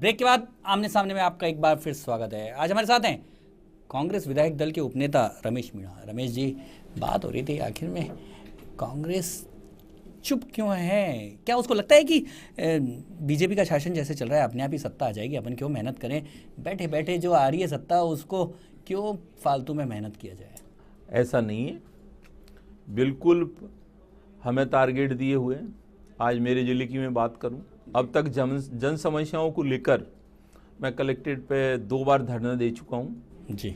Break के बाद आमने सामने में आपका एक बार फिर स्वागत है। आज हमारे साथ हैं कांग्रेस विधायक दल के उपनेता रमेश मीणा। रमेश जी, बात हो रही थी आखिर में कांग्रेस चुप क्यों है? क्या उसको लगता है कि बीजेपी का शासन जैसे चल रहा है अपने आप ही सत्ता आ जाएगी, अपन क्यों मेहनत करें, बैठे बैठे जो आ रही है सत्ता उसको क्यों फालतू में मेहनत किया जाए? ऐसा नहीं है, बिल्कुल हमें टारगेट दिए हुए हैं। आज मेरे जिले की मैं बात करूं, अब तक जन समस्याओं को लेकर मैं कलेक्ट्रेट पे 2 बार धरना दे चुका हूं जी।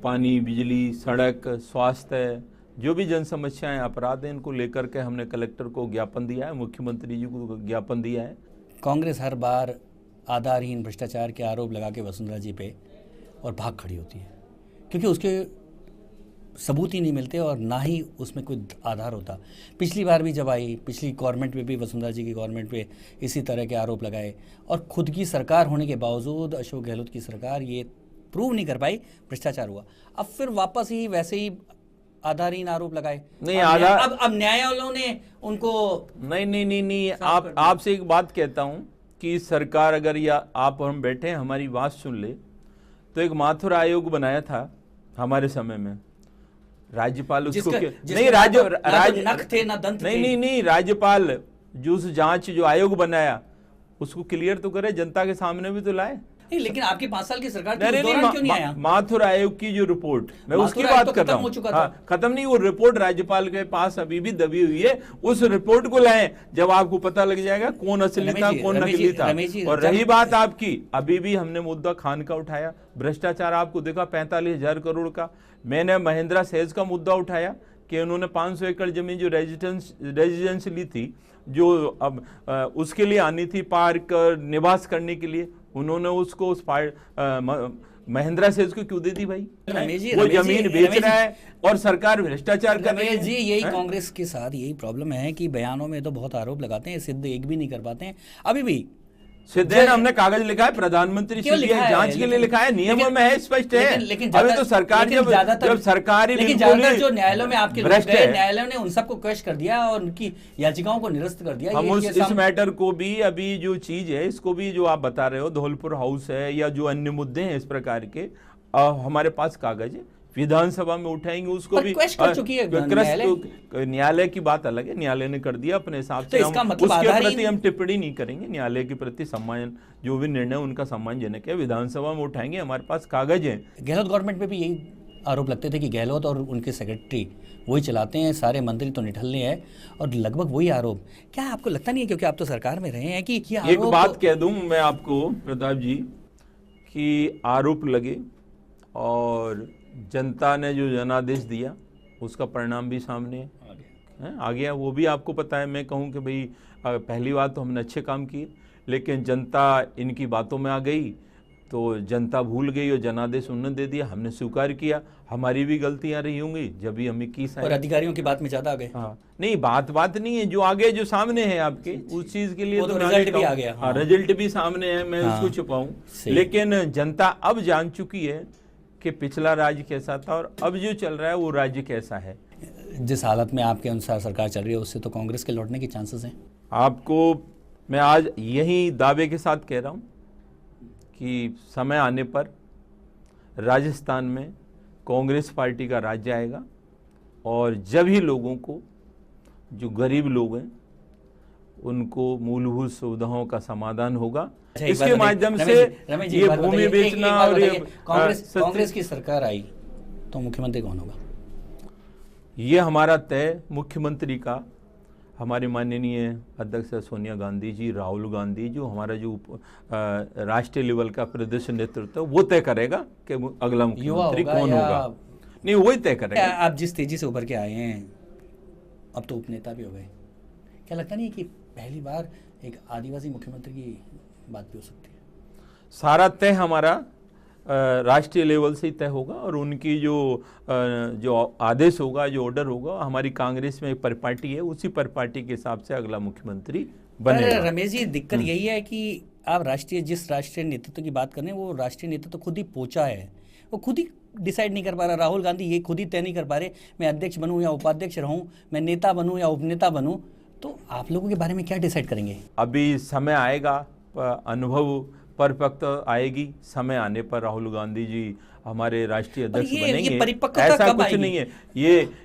पानी, बिजली, सड़क, स्वास्थ्य, जो भी जन समस्याएं, अपराध हैं, इनको लेकर के हमने कलेक्टर को ज्ञापन दिया है, मुख्यमंत्री जी को ज्ञापन दिया है। कांग्रेस हर बार आधारहीन भ्रष्टाचार के आरोप लगा के वसुंधरा जी पे और भाग खड़ी होती है, क्योंकि उसके सबूत ही नहीं मिलते और ना ही उसमें कोई आधार होता। पिछली बार भी जब आई, पिछली गवर्नमेंट में भी वसुंधरा जी की गवर्नमेंट पे इसी तरह के आरोप लगाए और खुद की सरकार होने के बावजूद अशोक गहलोत की सरकार ये प्रूव नहीं कर पाई भ्रष्टाचार हुआ। अब फिर वापस ही वैसे ही आधारहीन आरोप लगाए। नहीं, आधार अब न्यायालयों ने उनको नहीं आपसे एक बात कहता हूं कि सरकार अगर या आप हम बैठे हैं, हमारी बात सुन ले, तो एक माथुर आयोग बनाया था हमारे समय में। राज्यपाल उसको नहीं, नख थे ना दंत थे। नहीं, राज्यपाल जो उस जांच जो आयोग बनाया उसको क्लियर तो करे, जनता के सामने भी तो लाए। नहीं, लेकिन आपकी 5 साल की सरकार थी, उस दौरान क्यों नहीं आया? माथुर आयोग की जो रिपोर्ट, मैं उसकी बात कर रहा हूँ। खत्म नहीं, वो रिपोर्ट राज्यपाल के पास अभी भी दबी हुई है। उस रिपोर्ट को लाएं, जब आपको पता लग जाएगा कौन असली था कौन नकली था। और रही बात आपकी, अभी भी हमने मुद्दा खान का उठाया, भ्रष्टाचार आपको देखा 45,000 करोड़ का। मैंने महिंद्रा सेज का मुद्दा उठाया कि उन्होंने 500 एकड़ जमीन जो रेजिडेंस ली थी, जो अब उसके लिए आनी थी, पार्क निवास करने के लिए, उन्होंने उसको उस महिंद्रा से उसको क्यों दे दी भाई? वो जमीन बेच रहा है और सरकार भ्रष्टाचार कर रही है। जी, यही कांग्रेस के साथ यही प्रॉब्लम है कि बयानों में तो बहुत आरोप लगाते हैं, सिद्ध एक भी नहीं कर पाते हैं। अभी भी सिद्धे हमने कागज लिखा है, प्रधानमंत्री सीबीआई जांच के लिए लिखा है, नियमों में है, स्पष्ट है। अभी तो सरकार जब सरकारी जो न्यायालयों में आपके लोग गए, न्यायालय ने उन सबको क्रश कर दिया और उनकी याचिकाओं को निरस्त कर दिया। हम इस मैटर को भी, अभी जो चीज है इसको भी, जो आप बता रहे हो धौलपुर हाउस है या जो अन्य मुद्दे हैं इस प्रकार के, हमारे पास कागज है, विधानसभा में उठाएंगे उसको भी। कर चुकी है न्यायालय की बात अलग है, न्यायालय ने कर दिया अपने हिसाब से, उसके प्रति हम टिप्पणी नहीं करेंगे। न्यायालय के प्रति सम्मान, जो भी निर्णय उनका सम्मानजनक है, विधानसभा में उठाएंगे, हमारे पास कागज है। गहलोत गवर्नमेंट में भी यही आरोप लगते थे कि गहलोत और उनके सेक्रेटरी वही चलाते हैं, सारे मंत्री तो निठल्ले हैं और लगभग वही आरोप। क्या आपको लगता नहीं है, क्योंकि आप तो सरकार में रहे हैं, कि एक बात कह दूं मैं आपको प्रताप जी, कि आरोप लगे और जनता ने जो जनादेश दिया उसका परिणाम भी सामने है, आ गया। वो भी आपको पता है। मैं कहूँ कि भाई पहली बात तो हमने अच्छे काम किए, लेकिन जनता इनकी बातों में आ गई तो जनता भूल गई और जनादेश उन्होंने दे दिया, हमने स्वीकार किया। हमारी भी गलतियां रही होंगी जब भी हम 21 और अधिकारियों की बात में ज्यादा आ गए। हाँ, नहीं बात नहीं है, जो आगे जो सामने है आपके, उस चीज के लिए तो रिजल्ट भी आ गया। हाँ, रिजल्ट भी सामने है, मैं उसको छुपाऊं, लेकिन जनता अब जान चुकी है कि पिछला राज्य कैसा था और अब जो चल रहा है वो राज्य कैसा है। जिस हालत में आपके अनुसार सरकार चल रही है उससे तो कांग्रेस के लौटने के चांसेस हैं। आपको मैं आज यही दावे के साथ कह रहा हूं कि समय आने पर राजस्थान में कांग्रेस पार्टी का राज्य आएगा और जब ही लोगों को, जो गरीब लोग हैं, उनको मूलभूत सुविधाओं का समाधान होगा। इसके माध्यम से ये भूमि बेचना और कांग्रेस की सरकार आई तो मुख्यमंत्री कौन होगा? ये हमारा तय मुख्यमंत्री का, हमारे माननीय अध्यक्ष सोनिया गांधी जी, राहुल गांधी, जो हमारा जो राष्ट्रीय लेवल का प्रदेश नेतृत्व है, वो तय करेगा कि अगला मुख्यमंत्री कौन होगा। नहीं, वही तय करेगा। आप जिस तेजी से उभर के आए हैं, अब तो उपनेता भी हो गए, क्या लगता नहीं कि पहली बार एक आदिवासी मुख्यमंत्री की बात भी हो सकती है? सारा तय हमारा राष्ट्रीय लेवल से ही तय होगा और उनकी जो आदेश होगा, जो ऑर्डर होगा, हमारी कांग्रेस में एक परिपाटी है, उसी परिपाटी के हिसाब से अगला मुख्यमंत्री बनेगा। रमेश जी, दिक्कत यही है कि आप जिस राष्ट्रीय नेतृत्व की बात कर रहे हैं, वो राष्ट्रीय नेतृत्व खुद ही पोचा है, वो खुद ही डिसाइड नहीं कर पा रहा। राहुल गांधी ये खुद ही तय नहीं कर पा रहे, मैं अध्यक्ष बनूं या उपाध्यक्ष रहूं, मैं नेता बनूं या उपनेता बनूं। तो आप लोगों के बारे में क्या डिसाइड करेंगे? अभी समय आएगा, अनुभव परिपक्वता आएगी, समय आने पर राहुल गांधी जी हमारे राष्ट्रीय अध्यक्ष बनेंगे। परिपक्वता ऐसा कब कुछ आएगी? नहीं है,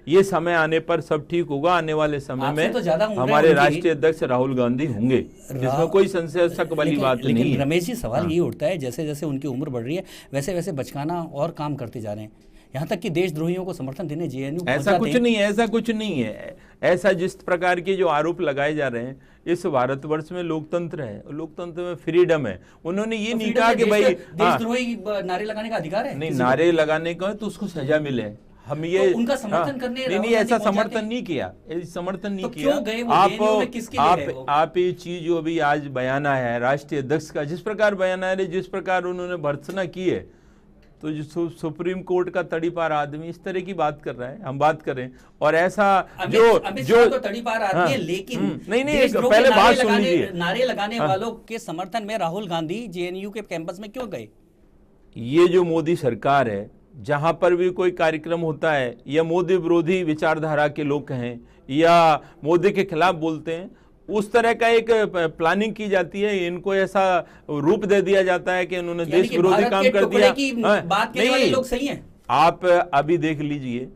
ये समय आने पर सब ठीक होगा। आने वाले समय में तो हमारे राष्ट्रीय अध्यक्ष राहुल गांधी होंगे, जिसमें कोई संशय शक वाली बात नहीं है। लेकिन रमेश जी, सवाल ये उठता है, जैसे जैसे उनकी उम्र बढ़ रही है वैसे वैसे बचकाना और काम करते जा रहे हैं, यहाँ तक कि देशद्रोहियों को समर्थन देने जेएनयू ऐसा कुछ नहीं है, ऐसा कुछ नहीं है। ऐसा जिस प्रकार के जो आरोप लगाए जा रहे हैं, इस भारतवर्ष में लोकतंत्र है, लोकतंत्र में फ्रीडम है। उन्होंने ये नहीं कहा कि भाई देशद्रोही नारे लगाने का अधिकार है, नहीं, नारे लगाने का तो उसको सजा मिले। हम ये उनका समर्थन करने नहीं, ऐसा समर्थन नहीं किया, समर्थन नहीं किया। क्यों गए वो? आप ये चीज जो अभी आज बयान आया है राष्ट्रीय अध्यक्ष का, जिस प्रकार बयान आया है, जिस प्रकार उन्होंने भर्त्सना की है, तो जो सुप्रीम कोर्ट का तड़ीपार आदमी इस तरह की बात कर रहा है, हम बात करें। और ऐसा जो तो तड़ीपार आदमी है, लेकिन नहीं, पहले बात सुन लीजिए। नारे लगाने वालों के समर्थन में राहुल गांधी जेएनयू के कैंपस में क्यों गए? ये जो मोदी सरकार है, जहां पर भी कोई कार्यक्रम होता है, या मोदी विरोधी विचारधारा के लोग हैं या मोदी के खिलाफ बोलते हैं, उस तरह का एक प्लानिंग की जाती है, इनको ऐसा रूप दे दिया जाता है कि इन्होंने देश विरोधी काम कर दिया। बात करने वाले लोग सही हैं। आप अभी देख लीजिए,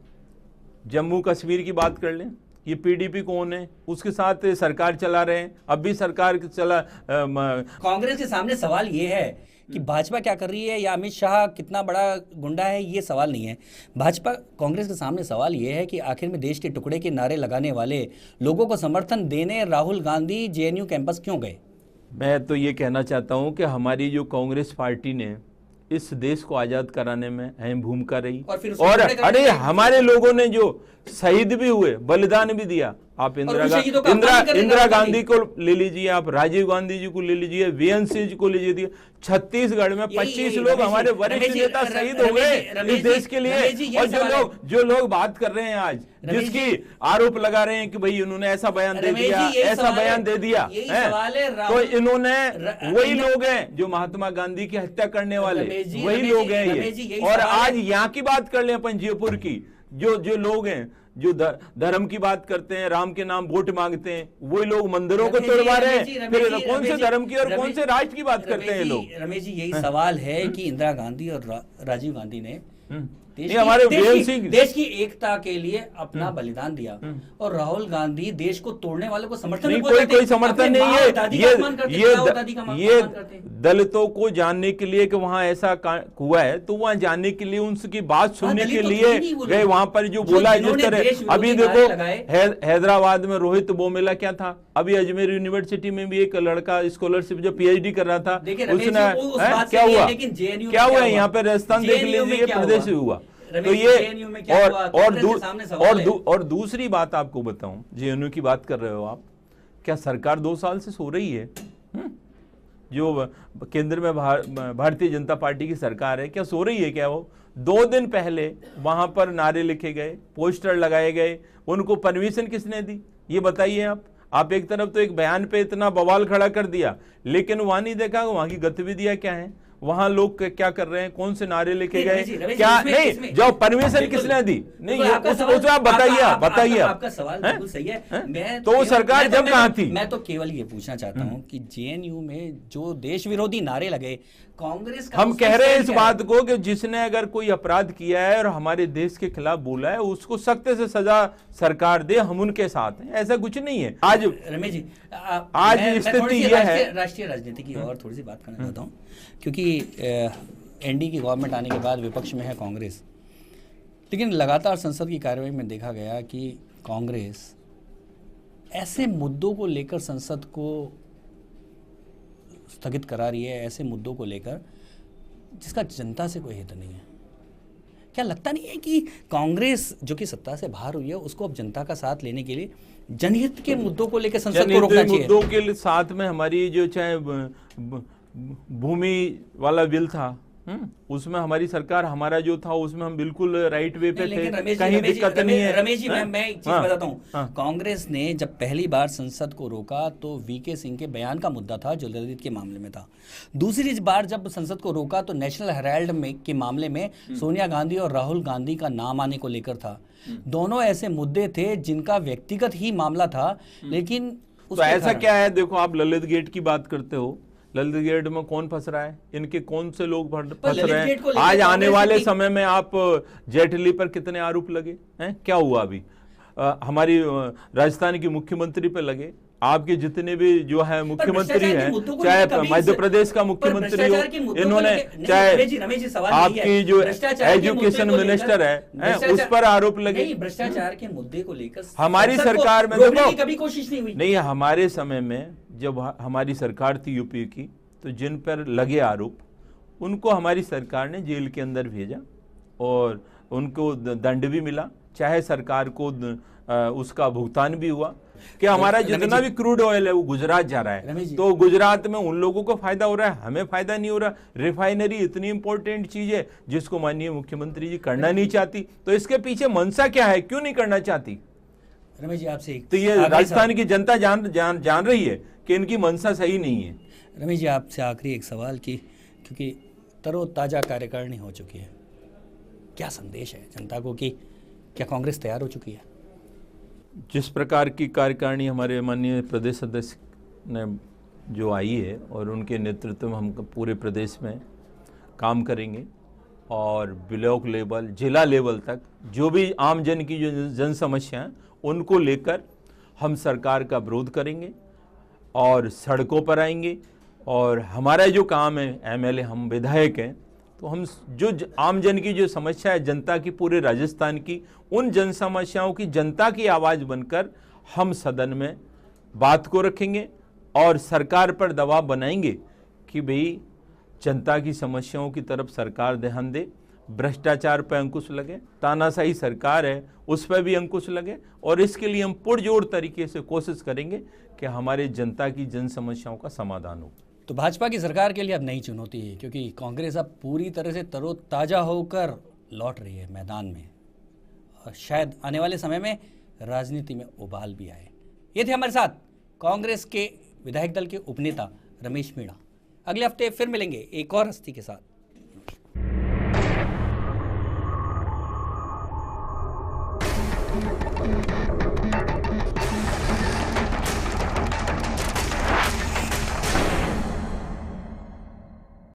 जम्मू कश्मीर की बात कर लें, ये पीडीपी कौन है, उसके साथ सरकार चला रहे हैं, अब भी सरकार चला। कांग्रेस के सामने सवाल ये है कि भाजपा क्या कर रही है या अमित शाह कितना बड़ा गुंडा है, ये सवाल नहीं है। भाजपा कांग्रेस के सामने सवाल ये है कि आखिर में देश के टुकड़े के नारे लगाने वाले लोगों को समर्थन देने राहुल गांधी जेएनयू कैंपस क्यों गए? मैं तो ये कहना चाहता हूं कि हमारी जो कांग्रेस पार्टी ने इस देश को आजाद कराने में अहम भूमिका रही, और अरे हमारे लोगों ने जो शहीद भी हुए, बलिदान भी दिया। आप इंदिरा गांधी को ले लीजिए, आप राजीव गांधी जी को ले लीजिए, वीएन सिंह को ले लीजिए। छत्तीसगढ़ में 25 लोग हमारे वरिष्ठ नेता शहीद हो गए इस देश के लिए। और जो लोग बात कर रहे हैं आज, जिसकी आरोप लगा रहे हैं कि भाई उन्होंने ऐसा बयान दे दिया, ऐसा बयान दे दिया, तो इन्होंने वही लोग हैं जो महात्मा गांधी की हत्या करने वाले, वही लोग हैं ये। और आज यहाँ की बात कर ले अपन, जयपुर की, जो लोग हैं जो धर्म की बात करते हैं, राम के नाम वोट मांगते हैं, वही लोग मंदिरों को तोड़वा रहे हैं। फिर कौन से धर्म की और कौन से राष्ट्र की बात करते हैं लोग? रमेश जी, यही सवाल है कि इंदिरा गांधी और राजीव गांधी ने देश की एकता के लिए अपना बलिदान दिया, और राहुल गांधी देश को तोड़ने वालों को समर्थन नहीं, कोई समर्थन नहीं है। ये दलितों को जानने के लिए कि वहां ऐसा हुआ है, तो वहां जानने के लिए, उनकी बात सुनने के लिए गए। वहां पर जो बोला, जिस तरह अभी देखो हैदराबाद में रोहित बोमेला क्या था, अभी अजमेर यूनिवर्सिटी में भी एक लड़का स्कॉलरशिप जो पीएचडी कर रहा था, उसने क्या हुआ यहाँ पे, राजस्थान देख लीजिए, प्रदेश हुआ। तो ये और दूसरी बात आपको बताऊं, जेएनयू की बात कर रहे हो आप, क्या सरकार 2 साल से सो रही है? जो केंद्र में भारतीय जनता पार्टी की सरकार है, क्या सो रही है क्या? वो 2 दिन पहले वहां पर नारे लिखे गए, पोस्टर लगाए गए, उनको परमिशन किसने दी, ये बताइए आप एक तरफ तो एक बयान पे इतना बवाल खड़ा कर दिया, लेकिन वहां नहीं देखा वहां की गतिविधियां क्या है, वहां लोग क्या कर रहे हैं, कौन से नारे लेके गए, क्या नहीं, जो परमिशन किसने दी, नहीं उसे आप बताइए। आपका सवाल बिल्कुल सही है। तो सरकार जब कहां थी? मैं तो केवल ये पूछना चाहता हूं कि जेएनयू में जो देश विरोधी नारे लगे, कांग्रेस का, हम कह रहे हैं इस बात को कि जिसने अगर कोई अपराध किया है और हमारे देश के खिलाफ बोला है, उसको सख्त से सजा सरकार दे, हम उनके साथ हैं, ऐसा कुछ नहीं है। आज रमेश जी, आज स्थिति यह है, राष्ट्रीय राजनीति की और थोड़ी सी बात करना चाहता हूँ, क्योंकि एनडीए की गवर्नमेंट आने के बाद विपक्ष में है कांग्रेस, लेकिन लगातार संसद की कार्यवाही में देखा गया कि कांग्रेस ऐसे मुद्दों को लेकर संसद को स्थगित करा रही है, ऐसे मुद्दों को लेकर जिसका जनता से कोई हित नहीं है। क्या लगता नहीं है कि कांग्रेस जो कि सत्ता से बाहर हुई है, उसको अब जनता का साथ लेने के लिए जनहित के मुद्दों को लेकर संसद को रोकना चाहिए? मुद्दों के साथ में हमारी जो चाहे भूमि वाला बिल था, उसमें हमारी सरकार, हमारा जो था उसमें हम बिल्कुल राइट वे पे थे, कहीं दिक्कत नहीं है। रमेश जी, मैं एक चीज बताता हूँ, कांग्रेस ने जब पहली बार संसद को रोका तो वीके सिंह के बयान का मुद्दा था जो दलित के मामले में था। दूसरी बार जब संसद को रोका तो नेशनल हेराल्ड में के मामले में सोनिया गांधी और राहुल गांधी का नाम आने को लेकर था। दोनों ऐसे मुद्दे थे जिनका व्यक्तिगत ही मामला था, लेकिन तो ऐसा क्या है, देखो आप ललित गेट की बात करते हो, ललित गेट में कौन फंस रहा है, इनके कौन से लोग फंस रहे हैं। आज आने वाले समय में आप जेटली पर कितने आरोप लगे हैं, क्या हुआ अभी हमारी राजस्थान की मुख्यमंत्री पे लगे, आपके जितने भी जो है मुख्यमंत्री हैं, चाहे मध्य प्रदेश का मुख्यमंत्री हो, इन्होंने चाहे आपकी जो एजुकेशन मिनिस्टर है उस पर आरोप लगे। भ्रष्टाचार के मुद्दे को लेकर हमारी सरकार में देखो कभी कोशिश नहीं हुई। नहीं, हमारे समय में जब हमारी सरकार थी यूपी की, तो जिन पर लगे आरोप उनको हमारी सरकार ने जेल के अंदर भेजा और उनको दंड भी मिला, चाहे सरकार को उसका भुगतान भी हुआ कि हमारा जितना भी क्रूड ऑयल है वो गुजरात जा रहा है, तो गुजरात में उन लोगों को फायदा हो रहा है, हमें फायदा नहीं हो रहा। रिफाइनरी इतनी इंपॉर्टेंट चीज है जिसको माननीय मुख्यमंत्री जी करना नहीं चाहती, तो इसके पीछे मंशा क्या है, क्यों नहीं करना चाहती? रमेश जी आपसे तो ये राजस्थान की जनता जान रही है कि इनकी मंशा सही नहीं है। रमेश जी आपसे आखिरी एक सवाल की, क्योंकि तरोताजा कार्यकारिणी हो चुकी है, क्या संदेश है जनता को कि क्या कांग्रेस तैयार हो चुकी है? जिस प्रकार की कार्यकारिणी हमारे माननीय प्रदेश अध्यक्ष ने जो आई है और उनके नेतृत्व में हम पूरे प्रदेश में काम करेंगे और ब्लॉक लेवल, जिला लेवल तक जो भी आम जन की जो जन समस्या हैं उनको लेकर हम सरकार का विरोध करेंगे और सड़कों पर आएंगे। और हमारा जो काम है, एमएलए हम विधायक हैं, तो हम जो आम जन की जो समस्या है, जनता की, पूरे राजस्थान की, उन जन समस्याओं की जनता की आवाज़ बनकर हम सदन में बात को रखेंगे और सरकार पर दबाव बनाएंगे कि भाई जनता की समस्याओं की तरफ सरकार ध्यान दे, भ्रष्टाचार पर अंकुश लगे, तानाशाही सरकार है उस पर भी अंकुश लगे, और इसके लिए हम पुरजोर तरीके से कोशिश करेंगे कि हमारे जनता की जन समस्याओं का समाधान हो। तो भाजपा की सरकार के लिए अब नई चुनौती है, क्योंकि कांग्रेस अब पूरी तरह से तरोताजा होकर लौट रही है मैदान में, और शायद आने वाले समय में राजनीति में उबाल भी आए। ये थे हमारे साथ कांग्रेस के विधायक दल के उपनेता रमेश मीणा। अगले हफ्ते फिर मिलेंगे एक और हस्ती के साथ।